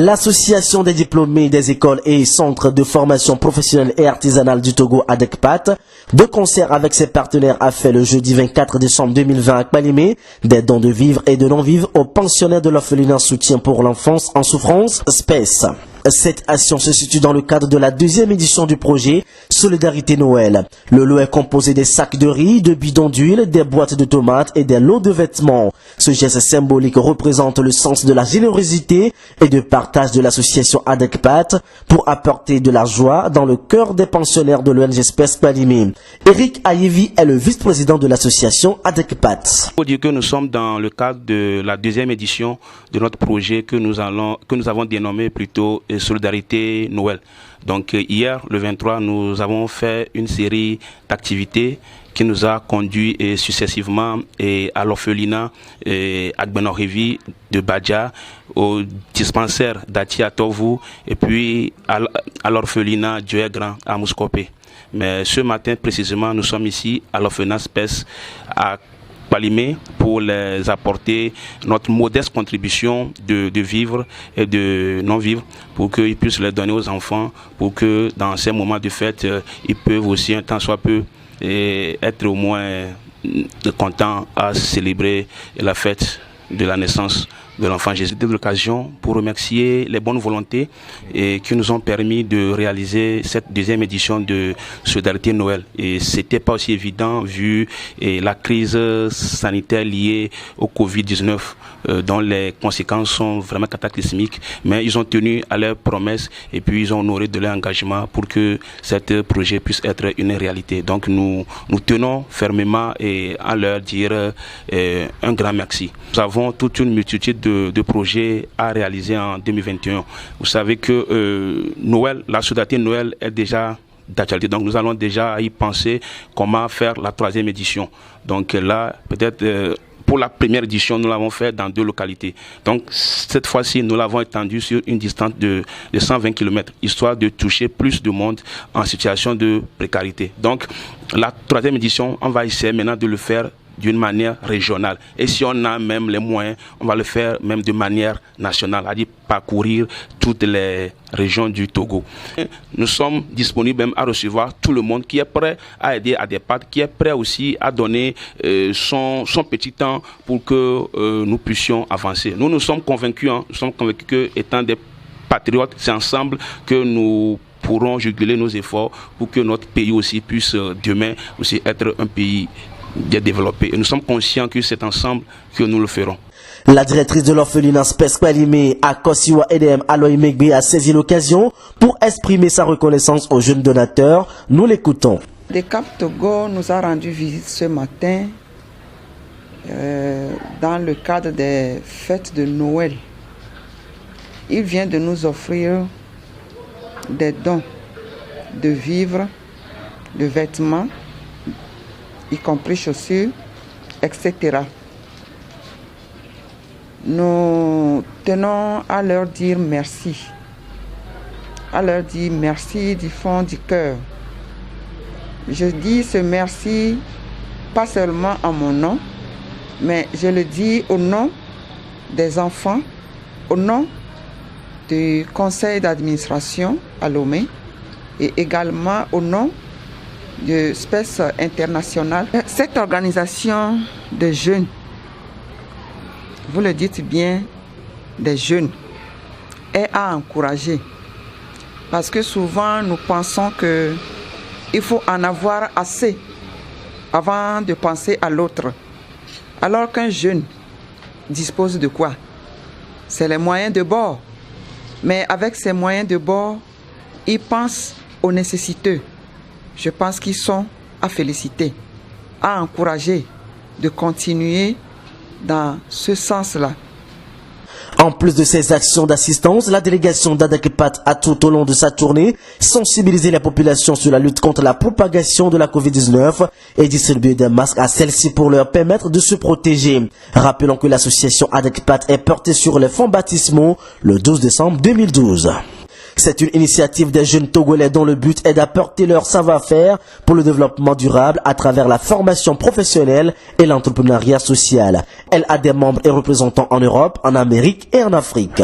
L'association des diplômés des écoles et centres de formation professionnelle et artisanale du Togo, ADECPAT, de concert avec ses partenaires, a fait le jeudi 24 décembre 2020 à Kpalimé des dons de vivres et de non-vivres aux pensionnaires de l'orphelinat soutien pour l'enfance en souffrance, SPES. Cette action se situe dans le cadre de la deuxième édition du projet Solidarité Noël. Le lot est composé des sacs de riz, de bidons d'huile, des boîtes de tomates et des lots de vêtements. Ce geste symbolique représente le sens de la générosité et de partage de l'association ADECPAT pour apporter de la joie dans le cœur des pensionnaires de l'ONG SPES Kpalimé. Eric Ayevi est le vice-président de l'association ADECPAT. Il faut dire que nous sommes dans le cadre de la deuxième édition de notre projet que nous avons dénommé plutôt Solidarité Noël. Donc hier, le 23, nous avons fait une série d'activités qui nous a conduit successivement à l'orphelinat Agbenorevi de Badja, au dispensaire d'Ati à Tovu et puis à l'orphelinat Dioé Grand à Mouskopé. Mais ce matin précisément, nous sommes ici à l'orphelinat SPES à Kpalimé pour les apporter notre modeste contribution de vivres et de non-vivres pour qu'ils puissent les donner aux enfants, pour que dans ces moments de fête, ils peuvent aussi un temps soit peu être au moins contents à célébrer la fête de la naissance de l'enfant Jésus. De l'occasion pour remercier les bonnes volontés qui nous ont permis de réaliser cette deuxième édition de Solidarité Noël. Et c'était pas aussi évident vu la crise sanitaire liée au Covid-19 dont les conséquences sont vraiment cataclysmiques. Mais ils ont tenu à leurs promesses et puis ils ont honoré de leur engagement pour que ce projet puisse être une réalité. Donc nous tenons fermement à leur dire un grand merci. Nous avons toute une multitude de projets à réaliser en 2021. Vous savez que Noël, la Solidarité Noël est déjà d'actualité. Donc nous allons déjà y penser comment faire la troisième édition. Donc là, peut-être pour la première édition, nous l'avons fait dans 2 localités. Donc cette fois-ci, nous l'avons étendu sur une distance de 120 km, histoire de toucher plus de monde en situation de précarité. Donc la troisième édition, on va essayer maintenant de le faire d'une manière régionale. Et si on a même les moyens, on va le faire même de manière nationale, c'est-à-dire parcourir toutes les régions du Togo. Nous sommes disponibles même à recevoir tout le monde qui est prêt à aider ADECPAT, qui est prêt aussi à donner son petit temps pour que nous puissions avancer. Nous sommes convaincus, que étant des patriotes, c'est ensemble que nous pourrons juguler nos efforts pour que notre pays aussi puisse demain aussi être un pays bien développé. Et nous sommes conscients que c'est ensemble que nous le ferons. La directrice de l'orphelinat SPES Kpalimé, Akosiwa Edem Aloy Megbe, a saisi l'occasion pour exprimer sa reconnaissance aux jeunes donateurs. Nous l'écoutons. ADECPAT Togo nous a rendu visite ce matin dans le cadre des fêtes de Noël. Il vient de nous offrir des dons de vivres, de vêtements, y compris chaussures, etc. Nous tenons à leur dire merci. À leur dire merci du fond du cœur. Je dis ce merci pas seulement en mon nom, mais je le dis au nom des enfants, au nom du conseil d'administration à Lomé et également au nom de SPES International. Cette organisation de jeunes, vous le dites bien, des jeunes, est à encourager. Parce que souvent, nous pensons qu'il faut en avoir assez avant de penser à l'autre. Alors qu'un jeune dispose de quoi? C'est les moyens de bord. Mais avec ces moyens de bord, il pense aux nécessiteux. Je pense qu'ils sont à féliciter, à encourager de continuer dans ce sens-là. En plus de ces actions d'assistance, la délégation d'ADECPAT a tout au long de sa tournée sensibilisé la population sur la lutte contre la propagation de la Covid-19 et distribué des masques à celle-ci pour leur permettre de se protéger. Rappelons que l'association ADECPAT est portée sur les fonds baptismaux le 12 décembre 2012. C'est une initiative des jeunes Togolais dont le but est d'apporter leur savoir-faire pour le développement durable à travers la formation professionnelle et l'entrepreneuriat social. Elle a des membres et représentants en Europe, en Amérique et en Afrique.